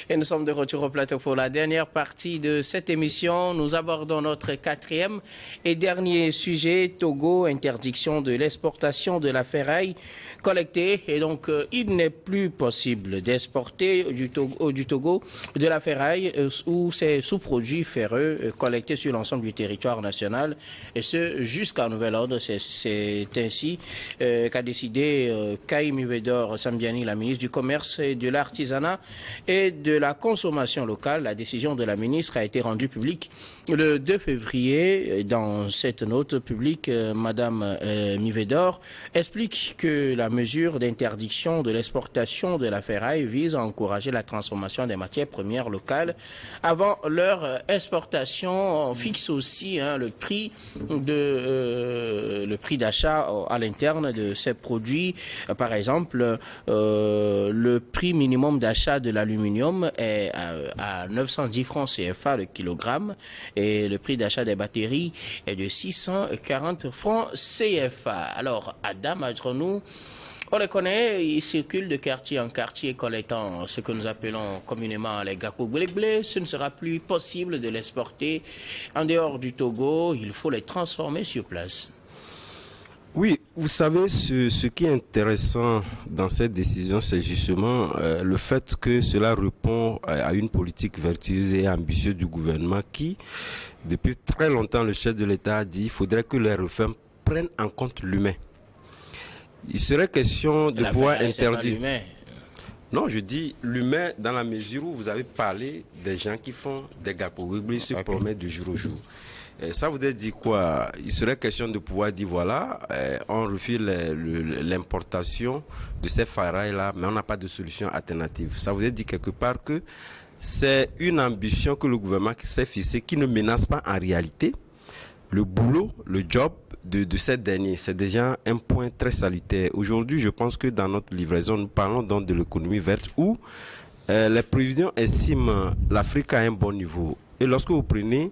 Et nous sommes de retour au plateau pour la dernière partie de cette émission. Nous abordons notre quatrième et dernier sujet, Togo, interdiction de l'exportation de la ferraille collectée. Et donc, il n'est plus possible d'exporter du Togo de la ferraille ou ses sous-produits ferreux collectés sur l'ensemble du territoire national. Et ce, jusqu'à nouvel ordre. C'est ainsi qu'a décidé Kai Mivedor Sambiani, la ministre du Commerce et de l'Artisanat et de la Consommation locale. La décision de la ministre a été rendue publique le 2 février. Dans cette note publique, Madame Mivedor explique que la mesure d'interdiction de l'exportation de la ferraille vise à encourager la transformation des matières premières locales avant leur exportation. On fixe aussi le prix d'achat à l'interne de ces produits. Par exemple, le prix minimum d'achat de l'aluminium est à 910 francs CFA le kilogramme et le prix d'achat des batteries est de 640 francs CFA. Alors, Adam, entre nous, on les connaît, ils circulent de quartier en quartier collectant ce que nous appelons communément les gakpo blé. Ce ne sera plus possible de l'exporter en dehors du Togo, il faut les transformer sur place. Oui, vous savez, ce qui est intéressant dans cette décision, c'est justement le fait que cela répond à une politique vertueuse et ambitieuse du gouvernement qui, depuis très longtemps, le chef de l'État a dit qu'il faudrait que les réformes prennent en compte l'humain. Il serait question de pouvoir interdire. Non, je dis l'humain dans la mesure où vous avez parlé des gens qui font des gakpo-wigli, se promènent du jour au jour. Ça voudrait dire quoi? Il serait question de pouvoir dire voilà, on refuse l'importation de ces ferrailles-là, mais on n'a pas de solution alternative. Ça voudrait dire quelque part que c'est une ambition que le gouvernement s'est fixée qui ne menace pas en réalité le boulot, le job de ces derniers. C'est déjà un point très salutaire. Aujourd'hui, je pense que dans notre livraison, nous parlons donc de l'économie verte où les prévisions estiment l'Afrique à un bon niveau. Et lorsque vous prenez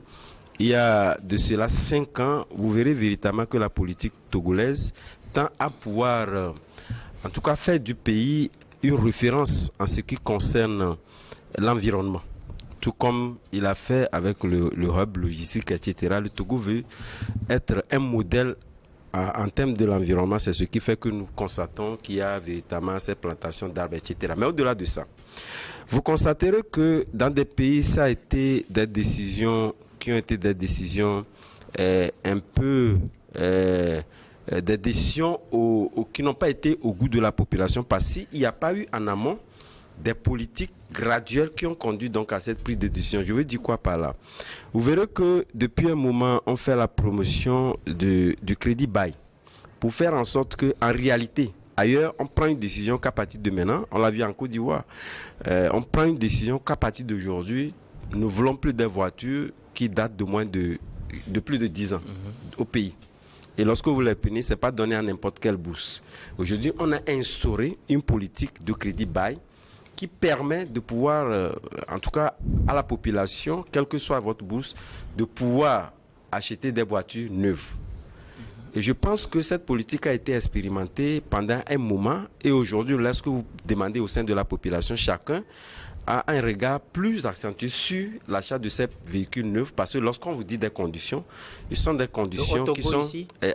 il y a de cela 5 ans, vous verrez véritablement que la politique togolaise tend à pouvoir, en tout cas, faire du pays une référence en ce qui concerne l'environnement. Tout comme il a fait avec le hub logistique, etc. Le Togo veut être un modèle en termes de l'environnement. C'est ce qui fait que nous constatons qu'il y a véritablement ces plantations d'arbres, etc. Mais au-delà de ça, vous constaterez que dans des pays, ça a été des décisions qui ont été des décisions un peu des décisions qui n'ont pas été au goût de la population parce qu'il n'y a pas eu en amont des politiques graduelles qui ont conduit donc à cette prise de décision. Je veux dire quoi par là? Vous verrez que depuis un moment, on fait la promotion du crédit bail pour faire en sorte que, en réalité, ailleurs, on prend une décision qu'à partir de maintenant, on l'a vu en Côte d'Ivoire, on prend une décision qu'à partir d'aujourd'hui, nous ne voulons plus des voitures qui datent de moins de plus de 10 ans au pays. Et lorsque vous les prenez, ce n'est pas donné à n'importe quelle bourse. Aujourd'hui, on a instauré une politique de crédit bail qui permet de pouvoir, en tout cas à la population, quelle que soit votre bourse, de pouvoir acheter des voitures neuves. Et je pense que cette politique a été expérimentée pendant un moment. Et aujourd'hui, lorsque vous demandez au sein de la population, chacun a un regard plus accentué sur l'achat de ces véhicules neufs parce que lorsqu'on vous dit des conditions, ce sont des conditions qui sont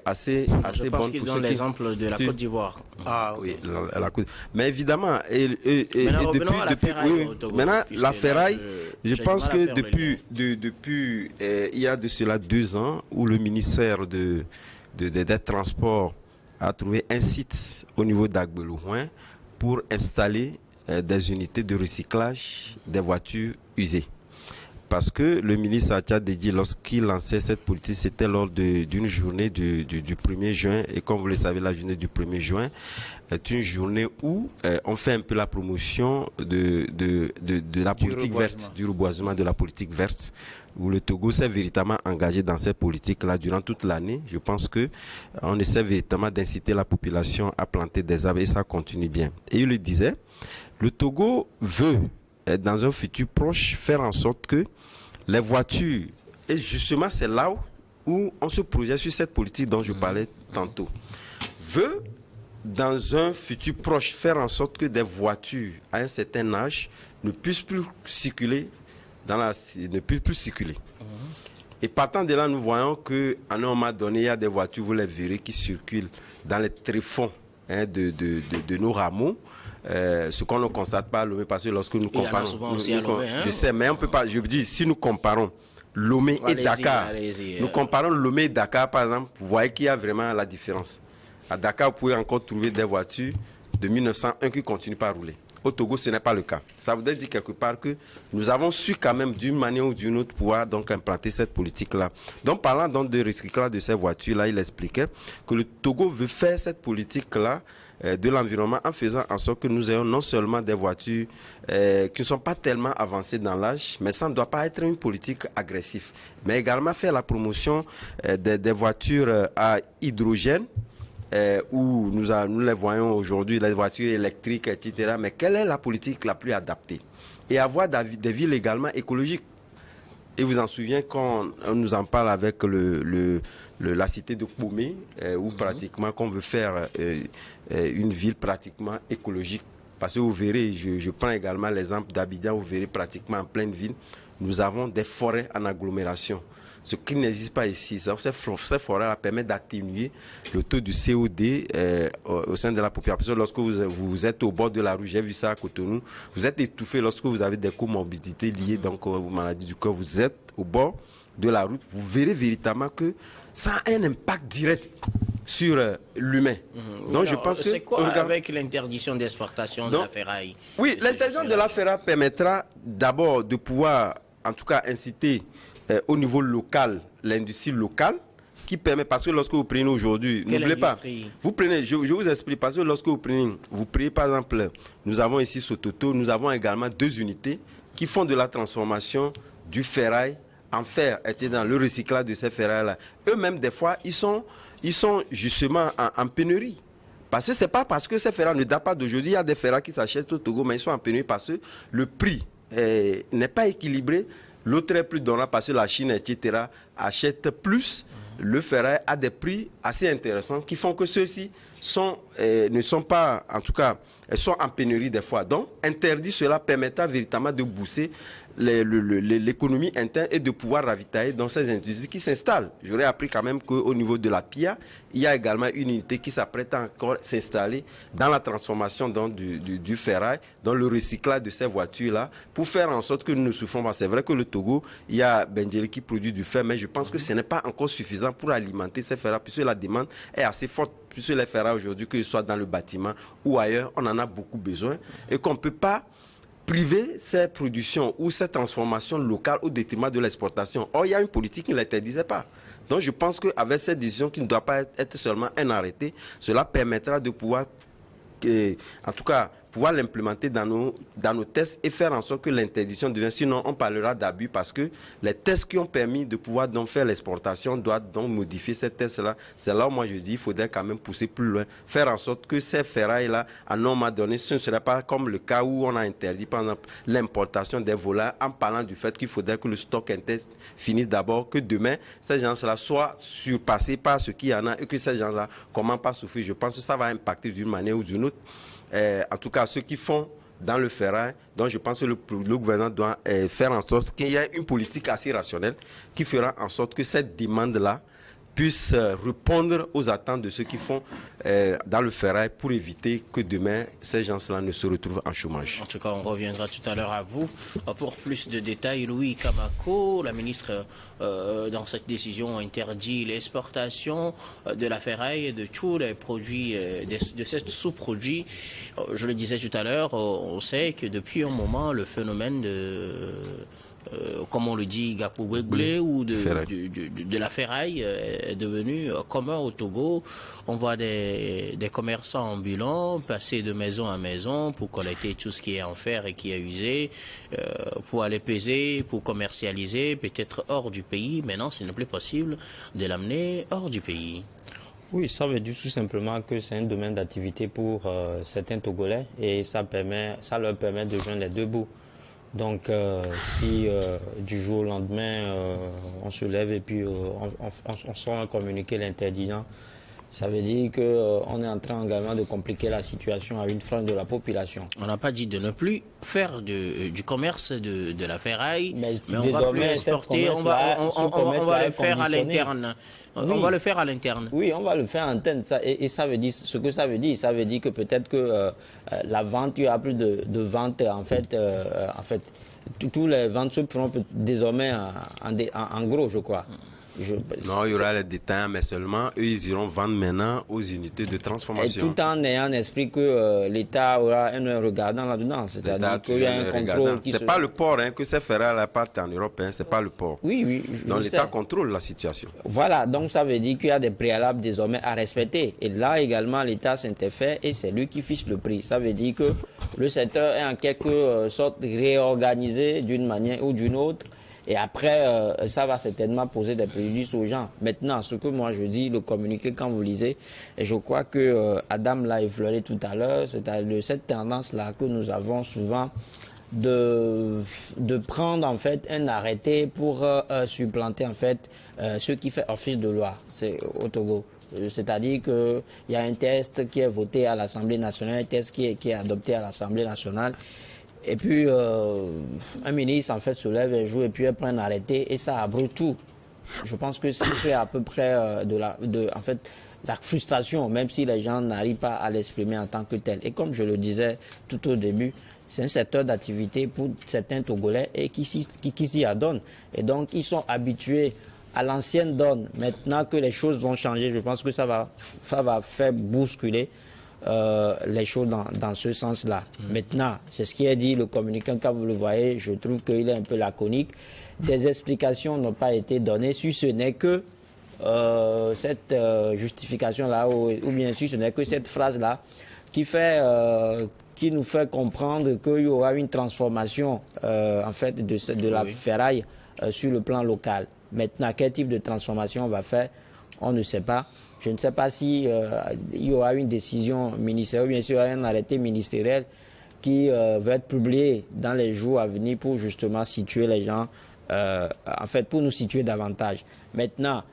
assez bonnes. Je pense qu'ils donnent l'exemple de la Côte d'Ivoire. Ah oui, la Côte. Mais évidemment, maintenant la ferraille, je pense que depuis il y a de cela 2 ans où le ministère des Transports a trouvé un site au niveau d'Agbelouhouin pour installer des unités de recyclage des voitures usées. Parce que le ministre a dit lorsqu'il lançait cette politique, c'était lors d'une journée du 1er juin. Et comme vous le savez, la journée du 1er juin est une journée où on fait un peu la promotion de la politique verte, du reboisement de la politique verte, où le Togo s'est véritablement engagé dans cette politique-là durant toute l'année. Je pense qu'on essaie véritablement d'inciter la population à planter des arbres et ça continue bien. Et il le disait, le Togo veut, dans un futur proche, faire en sorte que les voitures, et justement c'est là où on se projette sur cette politique dont je parlais tantôt, veut dans un futur proche, faire en sorte que des voitures à un certain âge ne puissent plus circuler Et partant de là, nous voyons qu'à un moment donné, il y a des voitures, vous les verrez, qui circulent dans les tréfonds de nos rameaux. Ce qu'on ne constate pas à Lomé, parce que lorsque nous comparons... Je sais, mais on peut pas... Je veux dire, si nous comparons Lomé et Dakar, nous comparons Lomé et Dakar, par exemple, vous voyez qu'il y a vraiment la différence. À Dakar, vous pouvez encore trouver des voitures de 1901 qui continuent pas à rouler. Au Togo, ce n'est pas le cas. Ça voudrait dire quelque part que nous avons su quand même d'une manière ou d'une autre pouvoir donc implanter cette politique-là. Donc parlant donc de recyclage de ces voitures-là, il expliquait que le Togo veut faire cette politique-là de l'environnement en faisant en sorte que nous ayons non seulement des voitures qui ne sont pas tellement avancées dans l'âge, mais ça ne doit pas être une politique agressive, mais également faire la promotion des voitures à hydrogène, où nous les voyons aujourd'hui, les voitures électriques, etc. Mais quelle est la politique la plus adaptée? Et avoir des villes également écologiques. Et vous en souvenez quand on nous en parle avec la cité de Koumé, où pratiquement qu'on veut faire une ville pratiquement écologique. Parce que vous verrez, je prends également l'exemple d'Abidjan, vous verrez pratiquement en pleine ville, nous avons des forêts en agglomération. Ce qui n'existe pas ici. Ces forêts permettent d'atténuer le taux du COD au sein de la population. Lorsque vous êtes au bord de la rue, j'ai vu ça à Cotonou, vous êtes étouffé lorsque vous avez des comorbidités liées donc, aux maladies du corps. Vous êtes au bord de la route, vous verrez véritablement que ça a un impact direct sur l'humain. Donc je pense que... C'est quoi avec l'interdiction d'exportation de la ferraille? Oui, l'interdiction de la ferraille permettra d'abord de pouvoir, en tout cas, inciter au niveau local, l'industrie locale, qui permet, parce que lorsque vous prenez aujourd'hui, n'oubliez pas, vous prenez, je vous explique, parce que lorsque vous prenez par exemple, nous avons ici Sototo, nous avons également 2 unités qui font de la transformation du ferraille en fer, et dans le recyclage de ces ferrailles-là. Eux-mêmes, des fois, ils sont justement en pénurie. Parce que ce n'est pas parce que ces ferrailles ne datent pas d'aujourd'hui, il y a des ferrailles qui s'achètent au Togo, mais ils sont en pénurie parce que le prix n'est pas équilibré. L'autre est plus donnant parce que la Chine, etc., achète plus le ferraille à des prix assez intéressants qui font que ceux-ci ne sont pas, en tout cas, sont en pénurie des fois. Donc, interdit cela permettra véritablement de booster l'économie interne et de pouvoir ravitailler dans ces industries qui s'installent. J'aurais appris quand même qu'au niveau de la PIA, il y a également une unité qui s'apprête à encore s'installer dans la transformation du ferraille, dans le recyclage de ces voitures-là, pour faire en sorte que nous ne souffrons pas. C'est vrai que le Togo, il y a Bendjeli qui produit du fer, mais je pense que ce n'est pas encore suffisant pour alimenter ces ferrailles, puisque la demande est assez forte, puisque les ferrailles aujourd'hui, que ce soit dans le bâtiment ou ailleurs, on en a beaucoup besoin, et qu'on ne peut pas priver ces productions ou ces transformations locales au détriment de l'exportation. Or, il y a une politique qui ne l'interdisait pas. Donc, je pense qu'avec cette décision qui ne doit pas être seulement un arrêté, cela permettra de pouvoir, en tout cas, pouvoir l'implémenter dans nos tests et faire en sorte que l'interdiction devienne. Sinon, on parlera d'abus parce que les tests qui ont permis de pouvoir donc faire l'exportation doivent donc modifier ces tests-là. C'est là où moi je dis qu'il faudrait quand même pousser plus loin, faire en sorte que ces ferrailles-là, à un moment donné, ce ne serait pas comme le cas où on a interdit, par exemple, l'importation des volailles en parlant du fait qu'il faudrait que le stock interne finisse d'abord, que demain, ces gens-là soient surpassés par ce qu'il y en a et que ces gens-là commencent pas à souffrir. Je pense que ça va impacter d'une manière ou d'une autre. En tout cas, ceux qui font dans le ferraille, donc je pense que le gouvernement doit faire en sorte qu'il y ait une politique assez rationnelle qui fera en sorte que cette demande-là puisse répondre aux attentes de ceux qui font dans le ferraille pour éviter que demain, ces gens-là ne se retrouvent en chômage. En tout cas, on reviendra tout à l'heure à vous. Pour plus de détails, Louis Kamako, la ministre, dans cette décision, interdit l'exportation de la ferraille et de tous les produits, de ces sous-produits. Je le disais tout à l'heure, on sait que depuis un moment, le phénomène comme on le dit, Gapoubeglé ou de la ferraille est devenu commun au Togo. On voit des commerçants ambulants passer de maison à maison pour collecter tout ce qui est en fer et qui est usé, pour aller peser, pour commercialiser, peut-être hors du pays. Maintenant, ce n'est plus possible de l'amener hors du pays. Oui, ça veut dire tout simplement que c'est un domaine d'activité pour certains Togolais et ça leur permet de joindre les deux bouts. Donc, si du jour au lendemain, on se lève et puis on sort un communiqué l'interdisant Ça veut dire qu'on est en train également de compliquer la situation à une frange de la population. On n'a pas dit de ne plus faire du commerce de la ferraille, mais on va plus exporter, on va le faire à l'interne. On va le faire à l'interne. Oui, on va le faire à l'interne. Et ça veut dire, ce que ça veut dire que peut-être que la vente, il y aura plus de vente en fait, tous les ventes se feront désormais en gros, je crois. Non, il y aura les détails, mais seulement eux, ils iront vendre maintenant aux unités de transformation. Et tout en ayant en esprit que l'État aura un regardant là-dedans. C'est-à-dire qu'il y a un contrôle qui c'est pas le port que ces ferrailles partent en Europe, c'est pas le port. Oui. Donc l'État contrôle la situation. Voilà, donc ça veut dire qu'il y a des préalables désormais à respecter. Et là également, l'État s'interfère et c'est lui qui fixe le prix. Ça veut dire que le secteur est en quelque sorte réorganisé d'une manière ou d'une autre. Et après, ça va certainement poser des préjudices aux gens. Maintenant, ce que moi je dis, le communiqué, quand vous lisez, et je crois que Adam l'a effleuré tout à l'heure, c'est cette tendance-là que nous avons souvent de prendre en fait un arrêté pour supplanter en fait ce qui fait office de loi au Togo. C'est-à-dire qu'il y a un texte qui est voté à l'Assemblée nationale, un texte qui est adopté à l'Assemblée nationale. Et puis, un ministre, en fait, se lève un jour et puis elle prend un arrêté et ça abrute tout. Je pense que c'est à peu près en fait, la frustration, même si les gens n'arrivent pas à l'exprimer en tant que tel. Et comme je le disais tout au début, c'est un secteur d'activité pour certains Togolais et qui s'y adonnent. Et donc, ils sont habitués à l'ancienne donne. Maintenant que les choses vont changer, je pense que ça va faire bousculer les choses dans ce sens-là. Maintenant, c'est ce qui est dit, le communicant, quand vous le voyez, je trouve qu'il est un peu laconique. Des explications n'ont pas été données, si ce n'est que cette justification-là, ou bien si ce n'est que cette phrase-là, qui nous fait comprendre qu'il y aura une transformation en fait, de la ferraille sur le plan local. Maintenant, quel type de transformation on va faire, on ne sait pas. Je ne sais pas si il y aura une décision ministérielle ou bien sûr un arrêté ministériel qui va être publié dans les jours à venir pour justement situer les gens, en fait pour nous situer davantage. Maintenant,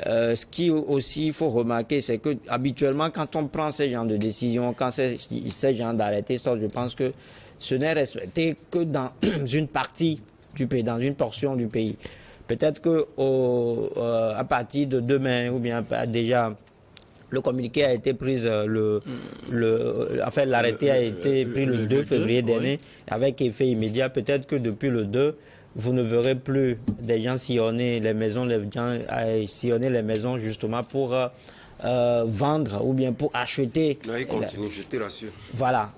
ce qui aussi il faut remarquer, c'est que habituellement quand on prend ce genre de décision, quand ce genre d'arrêté sort, je pense que ce n'est respecté que dans une partie du pays, dans une portion du pays. Peut-être qu'à partir de demain, ou bien déjà, le communiqué a été pris, l'arrêté a été pris le 2 février dernier, avec effet immédiat. Peut-être que depuis le 2, vous ne verrez plus des gens sillonner les maisons, justement pour vendre ou bien pour acheter. Non, il continue, je te rassure. Voilà.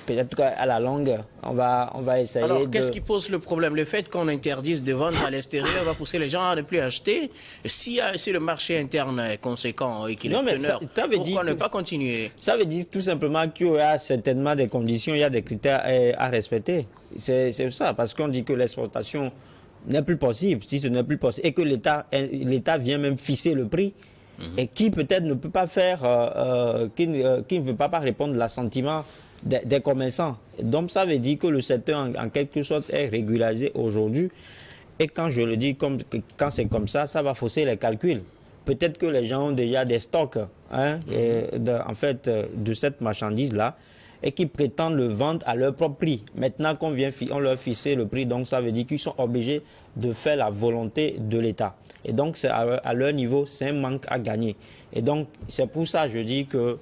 Peut-être qu'à la longue, on va essayer. Alors, qu'est-ce qui pose le problème? Le fait qu'on interdise de vendre à l'extérieur va pousser les gens à ne plus acheter. Si le marché interne est conséquent et qu'il est preneur, pourquoi ne pas continuer? Ça veut dire tout simplement qu'il y a certainement des conditions, il y a des critères à respecter. C'est ça, parce qu'on dit que l'exportation n'est plus possible, si ce n'est plus possible, et que l'État vient même fixer le prix. Et qui peut-être ne peut pas faire, qui ne veut pas répondre à l'assentiment des commerçants. Donc ça veut dire que le secteur en quelque sorte est régularisé aujourd'hui. Et quand je le dis, quand c'est comme ça, ça va fausser les calculs. Peut-être que les gens ont déjà des stocks en fait, de cette marchandise-là et qui prétendent le vendre à leur propre prix. Maintenant qu'on on leur fixe le prix, donc ça veut dire qu'ils sont obligés de faire la volonté de l'État. Et donc à leur niveau, c'est un manque à gagner. Et donc c'est pour ça que je dis que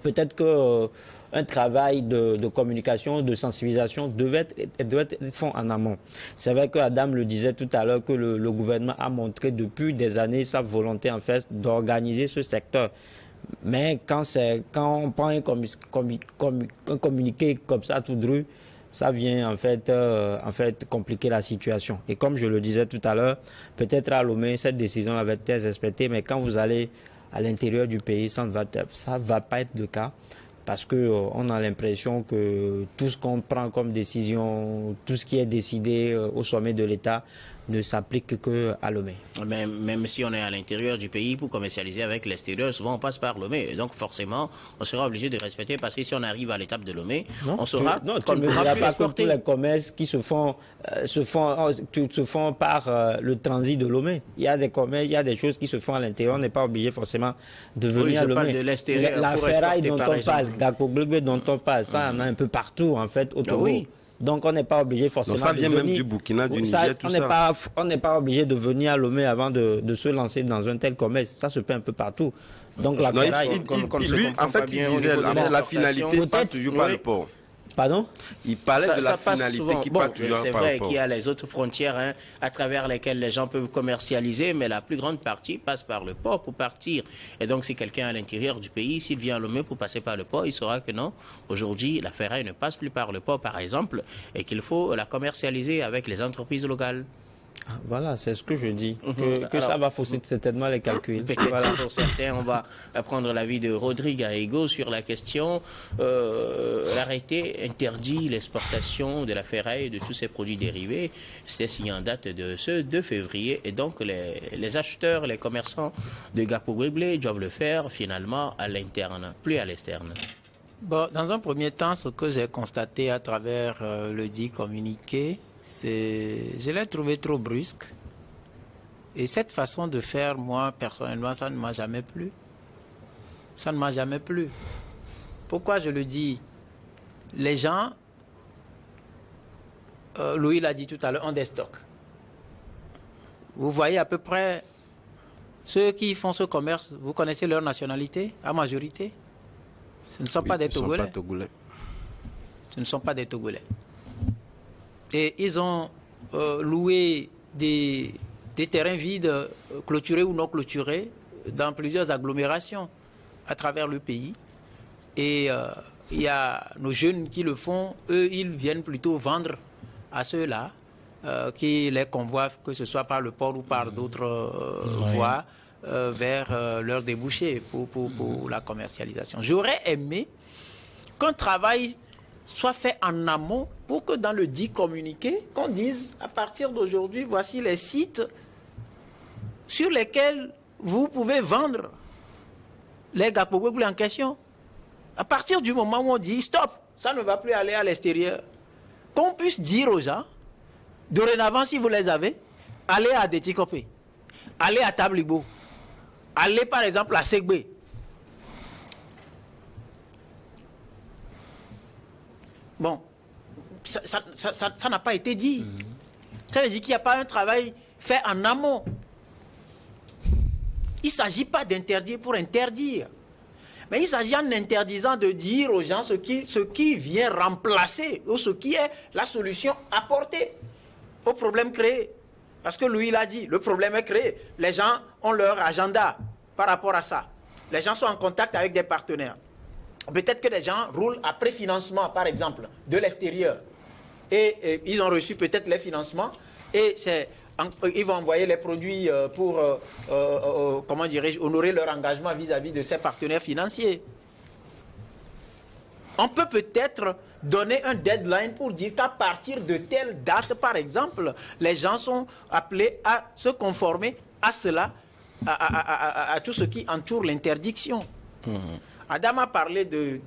peut-être que un travail de communication, de sensibilisation devait être fait en amont. C'est vrai que Adam le disait tout à l'heure que le gouvernement a montré depuis des années sa volonté en fait d'organiser ce secteur. Mais quand on prend un communiqué comme ça tout dru, ça vient en fait compliquer la situation. Et comme je le disais tout à l'heure, peut-être à Lomé, cette décision avait été respectée, mais quand vous allez à l'intérieur du pays, ça ne va pas être le cas. Parce qu'on a l'impression que tout ce qu'on prend comme décision, tout ce qui est décidé au sommet de l'État ne s'applique qu'à Lomé. Même si on est à l'intérieur du pays pour commercialiser avec l'extérieur, souvent on passe par Lomé. Donc forcément, on sera obligé de respecter parce que si on arrive à l'étape de Lomé, on saura qu'on ne pourra plus exporter. Tous les commerces qui se font par le transit de Lomé. Il y a des commerces, il y a des choses qui se font à l'intérieur. On n'est pas obligé forcément de venir à Lomé. Parle de l'extérieur. La ferraille dont on parle, Gakpo-Gbegbe dont on parle, ça en a un peu partout en fait au Togo. Oui. Donc on n'est pas obligé forcément de venir. Ça vient même du Burkina, du Niger, tout ça. On n'est pas obligé de venir à Lomé avant de se lancer dans un tel commerce. Ça se fait un peu partout. Donc la ferraille... Lui, en fait, il disait la finalité passe toujours par le port. Pardon? Il parlait de la finalité qui passe toujours par le port. C'est vrai qu'il y a les autres frontières à travers lesquelles les gens peuvent commercialiser, mais la plus grande partie passe par le port pour partir. Et donc, si quelqu'un à l'intérieur du pays, s'il vient à Lomé pour passer par le port, il saura que non, aujourd'hui, la ferraille ne passe plus par le port, par exemple, et qu'il faut la commercialiser avec les entreprises locales. Voilà, c'est ce que je dis, que alors, ça va fausser certainement les calculs. Voilà. Pour certains, on va prendre l'avis de Rodrigue Aego sur la question. L'arrêté interdit l'exportation de la ferraille et de tous ces produits dérivés. C'était signé en date de ce 2 février. Et donc, les acheteurs, les commerçants de Gakpo-Gbegbe doivent le faire finalement à l'interne, plus à l'externe. Bon, dans un premier temps, ce que j'ai constaté à travers le dit communiqué, je l'ai trouvé trop brusque. Et cette façon de faire, moi, personnellement, ça ne m'a jamais plu. Ça ne m'a jamais plu. Pourquoi je le dis? Les gens, Louis l'a dit tout à l'heure, ont des stocks. Vous voyez à peu près ceux qui font ce commerce, vous connaissez leur nationalité, à majorité? Ce ne sont pas des Togolais. Ce ne sont pas des Togolais. Et ils ont loué des terrains vides, clôturés ou non clôturés, dans plusieurs agglomérations à travers le pays. Et il y a nos jeunes qui le font. Eux, ils viennent plutôt vendre à ceux-là qui les convoient, que ce soit par le port ou par d'autres voies, vers leur débouché pour la commercialisation. J'aurais aimé qu'un travail soit fait en amont pour que dans le dit communiqué, qu'on dise à partir d'aujourd'hui, voici les sites sur lesquels vous pouvez vendre les Gakpo-Gbegbe en question. À partir du moment où on dit stop, ça ne va plus aller à l'extérieur, qu'on puisse dire aux gens, dorénavant si vous les avez, allez à Detikopé, allez à Tablibo, allez par exemple à Segbe. Bon, ça n'a pas été dit. Ça veut dire qu'il n'y a pas un travail fait en amont. Il ne s'agit pas d'interdire pour interdire. Mais il s'agit en interdisant de dire aux gens ce qui vient remplacer ou ce qui est la solution apportée au problème créé. Parce que lui, il a dit, le problème est créé. Les gens ont leur agenda par rapport à ça. Les gens sont en contact avec des partenaires. Peut-être que les gens roulent à préfinancement, par exemple, de l'extérieur. Et ils ont reçu peut-être les financements et ils vont envoyer les produits pour, comment dirais-je, honorer leur engagement vis-à-vis de ces partenaires financiers. On peut peut-être donner un deadline pour dire qu'à partir de telle date, par exemple, les gens sont appelés à se conformer à cela, à tout ce qui entoure l'interdiction. Adam a parlé de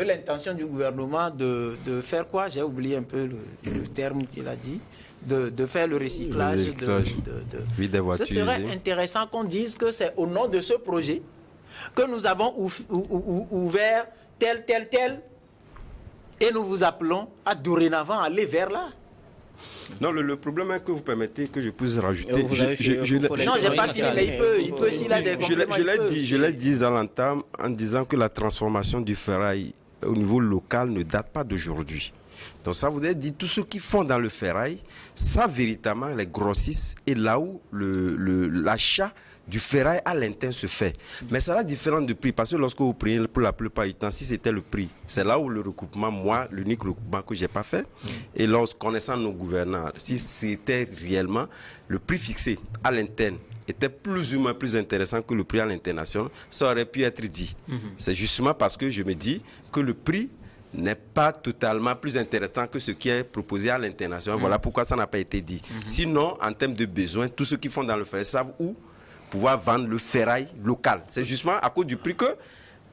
l'intention du gouvernement de faire quoi? J'ai oublié un peu le terme qu'il a dit. De faire le recyclage. Des voitures. Ce serait intéressant qu'on dise que c'est au nom de ce projet que nous avons ouvert tel, et nous vous appelons à dorénavant aller vers là. Non, le problème est que vous permettez que je puisse rajouter. Non, j'ai pas fini, mais il peut s'il a des compléments. Je l'ai dit à l'entame en disant que la transformation du ferraille au niveau local ne date pas d'aujourd'hui. Donc ça voudrait dire tous ceux qui font dans le ferraille, ça véritablement les grossistes et là où l'achat du ferraille à l'interne se fait. Mais ça a différent de prix parce que lorsque vous prenez pour la plupart du temps, si c'était le prix, c'est là où le recoupement, moi, l'unique recoupement que je n'ai pas fait, et connaissant nos gouvernants, si c'était réellement le prix fixé à l'interne, était plus ou moins plus intéressant que le prix à l'international, ça aurait pu être dit. C'est justement parce que je me dis que le prix n'est pas totalement plus intéressant que ce qui est proposé à l'international. Voilà pourquoi ça n'a pas été dit. Sinon, en termes de besoins, tous ceux qui font dans le ferraille savent où pouvoir vendre le ferrail local. C'est justement à cause du prix que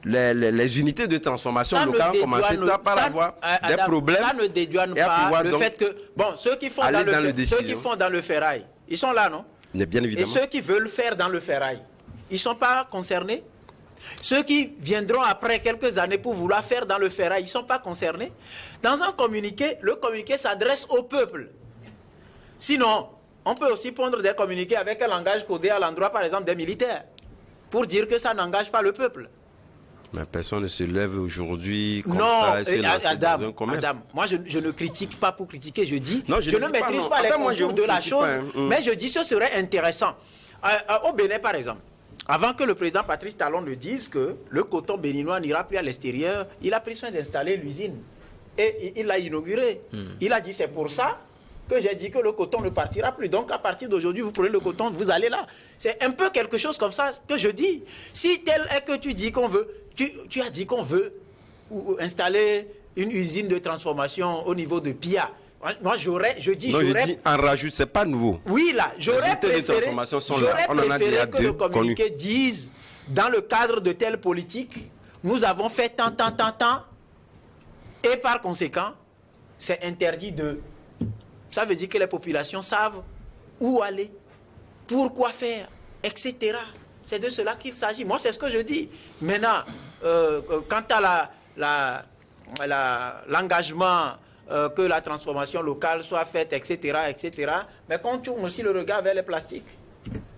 les unités de transformation locale ont commencé par avoir des problèmes. Ça ne dédouane pas le fait que ceux qui font dans le ferraille, ils sont là, non? Mais bien évidemment. Et ceux qui veulent faire dans le ferraille, ils ne sont pas concernés? Ceux qui viendront après quelques années pour vouloir faire dans le ferraille, ils ne sont pas concernés? Dans un communiqué, le communiqué s'adresse au peuple. Sinon, on peut aussi pondre des communiqués avec un langage codé à l'endroit, par exemple, des militaires, pour dire que ça n'engage pas le peuple. Mais personne ne se lève aujourd'hui comme ça et se lance dans un commerce. Adam, moi je ne critique pas pour critiquer, je dis, non, je ne maîtrise pas les contours de la chose, mais je dis que ce serait intéressant. Au Bénin, par exemple, avant que le président Patrice Talon ne dise que le coton béninois n'ira plus à l'extérieur, il a pris soin d'installer l'usine et il l'a inaugurée. Il a dit c'est pour ça que j'ai dit que le coton ne partira plus. Donc à partir d'aujourd'hui, vous prenez le coton, vous allez là. C'est un peu quelque chose comme ça que je dis. Si tel est que tu dis qu'on veut, tu as dit qu'on veut installer une usine de transformation au niveau de Pia. Moi, je dis en rajoute, c'est pas nouveau. Oui, là, j'aurais préféré que le communiqué dise, dans le cadre de telle politique, nous avons fait tant, et par conséquent, c'est interdit de... Ça veut dire que les populations savent où aller, pourquoi faire, etc. C'est de cela qu'il s'agit. Moi, c'est ce que je dis. Maintenant, quant à l'engagement que la transformation locale soit faite, etc., mais qu'on tourne aussi le regard vers les plastiques.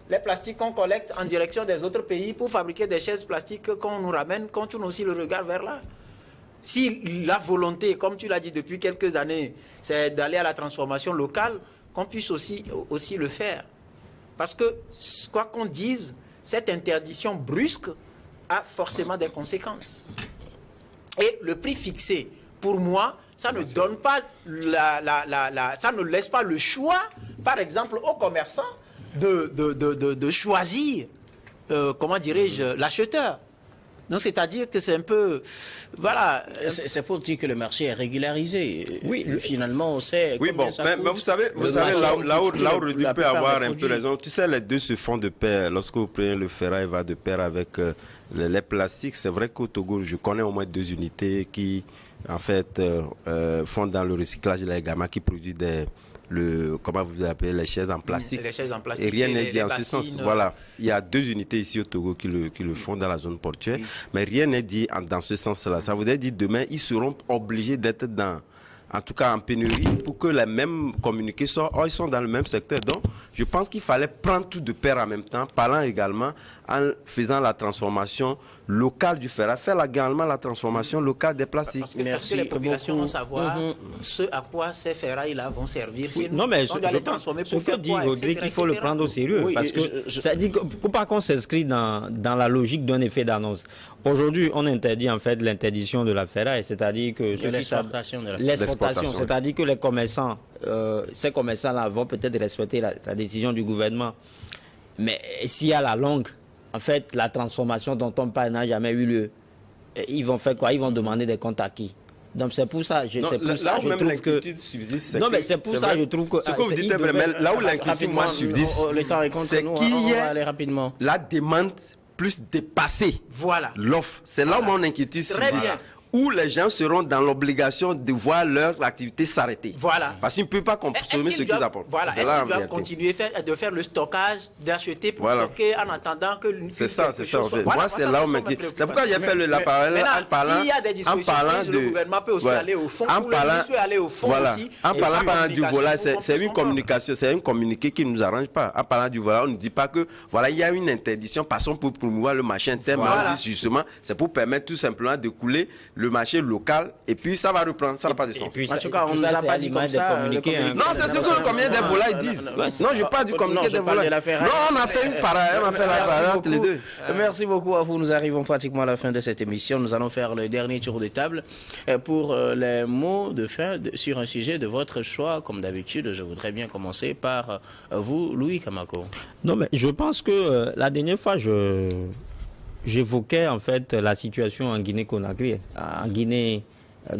Les plastiques qu'on collecte en direction des autres pays pour fabriquer des chaises plastiques qu'on nous ramène, qu'on tourne aussi le regard vers là. Si la volonté, comme tu l'as dit depuis quelques années, c'est d'aller à la transformation locale, qu'on puisse aussi le faire. Parce que, quoi qu'on dise, cette interdiction brusque a forcément des conséquences. Et le prix fixé, pour moi, ça ne donne pas ça ne laisse pas le choix, par exemple, aux commerçants de choisir, comment dirais-je, l'acheteur. Donc, c'est-à-dire que c'est un peu... Voilà. C'est pour dire que le marché est régularisé. Oui. Finalement, on sait... Oui, bon, mais vous savez là où Rudy peut avoir un peu raison. Tu sais, les deux se font de pair. Lorsque vous prenez le ferraille, va de pair avec les plastiques. C'est vrai qu'au Togo, je connais au moins 2 unités qui, en fait, font dans le recyclage également, qui produisent comment vous appelez, les chaises en plastique. Les chaises en plastique. Et rien n'est dit en ce sens. Voilà. Il y a 2 unités ici au Togo qui le font dans la zone portuaire. Oui. Mais rien n'est dit dans ce sens-là. Ça voudrait dire demain, ils seront obligés d'être en tout cas en pénurie, pour que les mêmes communiqués soient, ils sont dans le même secteur. Donc, je pense qu'il fallait prendre tout de pair en même temps, parlant également en faisant la transformation locale du ferraille, faire également la transformation locale des plastiques. Parce que les populations vont savoir ce à quoi ces ferrailles-là vont servir. Oui, non, mais je pense ce que dit Rodrigue, il faut le prendre au sérieux. Oui, parce que ça dit que pas qu'on s'inscrit dans la logique d'un effet d'annonce. Aujourd'hui, on interdit en fait l'interdiction de la ferraille, c'est-à-dire que l'exportation, c'est-à-dire que les commerçants, ces commerçants-là vont peut-être respecter la décision du gouvernement. Mais s'il y a la longue, en fait, la transformation dont on parle n'a jamais eu lieu. Ils vont faire quoi? Ils vont demander des comptes à qui? Donc c'est pour ça, je trouve que... Non, mais c'est pour ça je trouve que... Ce que vous dites est vrai, mais là où l'inquiétude, moi, subsiste, c'est qu'il y a la demande plus dépassée. Voilà. L'offre. C'est là où mon inquiétude subsiste. Où les gens seront dans l'obligation de voir leur activité s'arrêter. Voilà. Parce qu'ils ne peuvent pas consommer ce qu'ils apportent. Voilà. Est-ce qu'ils doivent continuer de faire le stockage, d'acheter pour stocker en attendant que... C'est ça, c'est ça. En fait. Moi, c'est là où m'inquiète. C'est pourquoi j'ai fait le parallèle en parlant... S'il y a des dispositions, le gouvernement peut aussi aller au fond. Ou le ministre peut aller au fond aussi. En parlant du volaille, c'est une communication, c'est un communiqué qui ne nous arrange pas. En parlant du volaille, on ne dit pas que, voilà, il y a une interdiction, passons pour promouvoir le marché interne. On dit justement, c'est pour permettre tout simplement de couler le marché local et puis ça va reprendre, ça n'a pas de sens. En tout cas, on ne nous a pas dit comme ça. Non, c'est ce que le communiqué des volailles disent. Non, je parle du communiqué des volailles. Non, on a fait une parade, on a fait la parade entre les deux. Merci beaucoup à vous. Nous arrivons pratiquement à la fin de cette émission. Nous allons faire le dernier tour de table pour les mots de fin sur un sujet de votre choix. Comme d'habitude, je voudrais bien commencer par vous, Louis Kamako. Non, mais je pense que la dernière fois, j'évoquais en fait la situation en Guinée-Conakry, en Guinée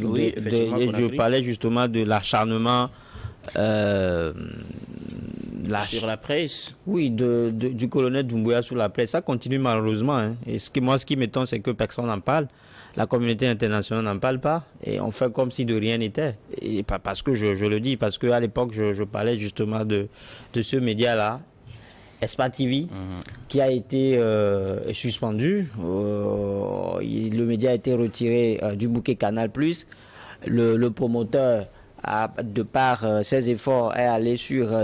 Oui, je parlais justement de l'acharnement sur la presse. Oui, du colonel Doumbouya sur la presse. Ça continue malheureusement. Hein. Et ce qui m'étonne, c'est que personne n'en parle. La communauté internationale n'en parle pas. Et on fait comme si de rien n'était. Et parce que je le dis, parce qu'à l'époque, je parlais justement de ce média-là, Espa TV, qui a été suspendu. Le média a été retiré du bouquet Canal+. Le promoteur, de par ses efforts, est allé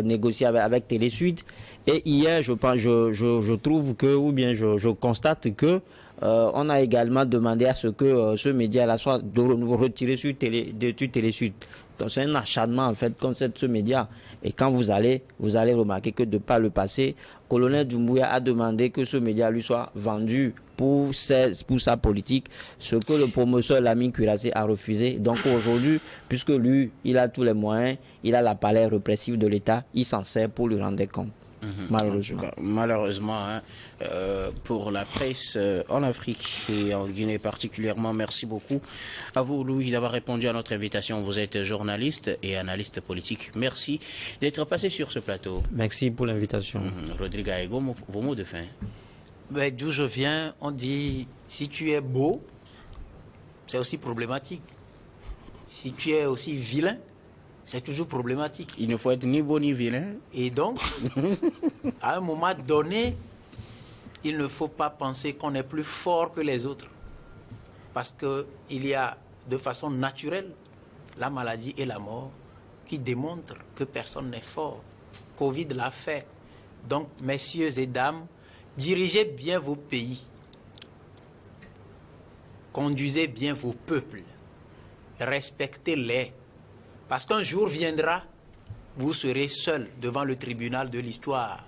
négocier avec Télésuite. Et hier, je trouve que, ou bien je constate que on a également demandé à ce que ce média-là soit de nouveau retiré sur Télésuite. Donc c'est un acharnement en fait contre ce média. Et quand vous allez remarquer que de par le passé, colonel Doumbouya a demandé que ce média lui soit vendu pour sa politique, ce que le promoteur Lamine Kuirassé a refusé. Donc aujourd'hui, puisque lui, il a tous les moyens, il a la palais répressive de l'État, il s'en sert pour lui rendre compte. Malheureusement. En tout cas, malheureusement, hein, pour la presse en Afrique et en Guinée particulièrement, merci beaucoup à vous, Louis, d'avoir répondu à notre invitation. Vous êtes journaliste et analyste politique. Merci d'être passé sur ce plateau. Merci pour l'invitation. Rodrigue Aego, vos mots de fin. D'où je viens, on dit, si tu es beau, c'est aussi problématique. Si tu es aussi vilain, c'est toujours problématique. Il ne faut être ni beau ni vilain. Et donc, à un moment donné, il ne faut pas penser qu'on est plus fort que les autres. Parce qu'il y a, de façon naturelle, la maladie et la mort qui démontrent que personne n'est fort. Covid l'a fait. Donc, messieurs et dames, dirigez bien vos pays. Conduisez bien vos peuples. Respectez-les. Parce qu'un jour viendra, vous serez seul devant le tribunal de l'histoire.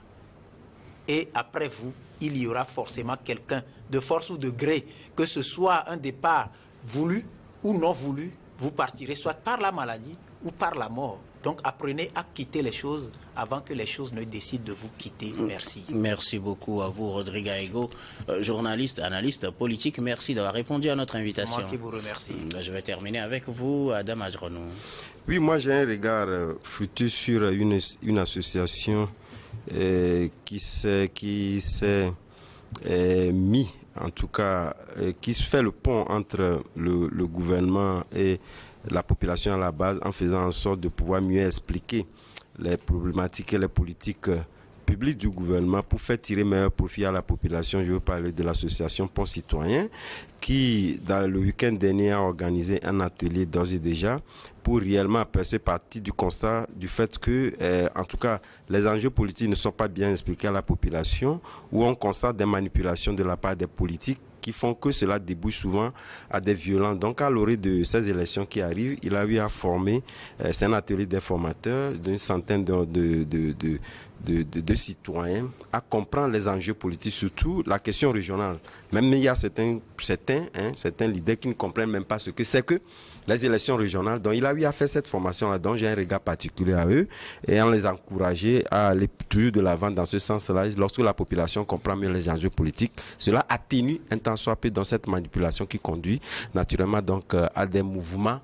Et après vous, il y aura forcément quelqu'un, de force ou de gré, que ce soit un départ voulu ou non voulu, vous partirez soit par la maladie ou par la mort. Donc apprenez à quitter les choses avant que les choses ne décident de vous quitter. Merci. Merci beaucoup à vous, Rodrigue Aego, journaliste, analyste politique. Merci d'avoir répondu à notre invitation. Moi qui vous remercie. Je vais terminer avec vous, Adam Ajronou. Oui, moi j'ai un regard fructueux sur une association qui s'est mis, en tout cas, qui se fait le pont entre le gouvernement et la population à la base, en faisant en sorte de pouvoir mieux expliquer les problématiques et les politiques publiques du gouvernement pour faire tirer meilleur profit à la population. Je veux parler de l'association Pont Citoyen qui, dans le week-end dernier, a organisé un atelier d'ores et déjà pour réellement faire partie du constat du fait que, en tout cas, les enjeux politiques ne sont pas bien expliqués à la population, où on constate des manipulations de la part des politiques qui font que cela débouche souvent à des violences. Donc, à l'orée de ces élections qui arrivent, il a eu à former, c'est un atelier des formateurs, d'une centaine de citoyens, à comprendre les enjeux politiques, surtout la question régionale. Même il y a certains leaders qui ne comprennent même pas ce que c'est que les élections régionales. Donc, il a eu à faire cette formation-là, dont j'ai un regard particulier à eux, et on les a encouragés à aller toujours de l'avant dans ce sens-là. Lorsque la population comprend mieux les enjeux politiques, cela atténue un tant soit peu dans cette manipulation qui conduit naturellement donc à des mouvements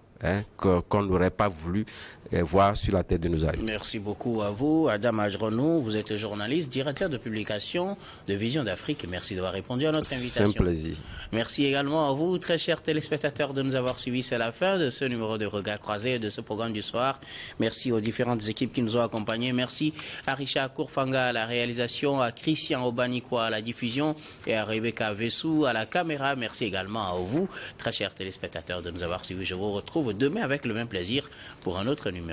qu'on n'aurait pas voulu voir sur la tête de nos amis. Merci beaucoup à vous, Adam Ajronou. Vous êtes journaliste, directeur de publication de Vision d'Afrique. Merci d'avoir répondu à notre invitation. C'est un plaisir. Merci également à vous, très chers téléspectateurs, de nous avoir suivis. C'est la fin de ce numéro de Regard Croisé et de ce programme du soir. Merci aux différentes équipes qui nous ont accompagnés. Merci à Richard Kourfanga à la réalisation, à Christian Obanikwa à la diffusion et à Rebecca Vessou à la caméra. Merci également à vous, très chers téléspectateurs, de nous avoir suivis. Je vous retrouve demain avec le même plaisir pour un autre numéro.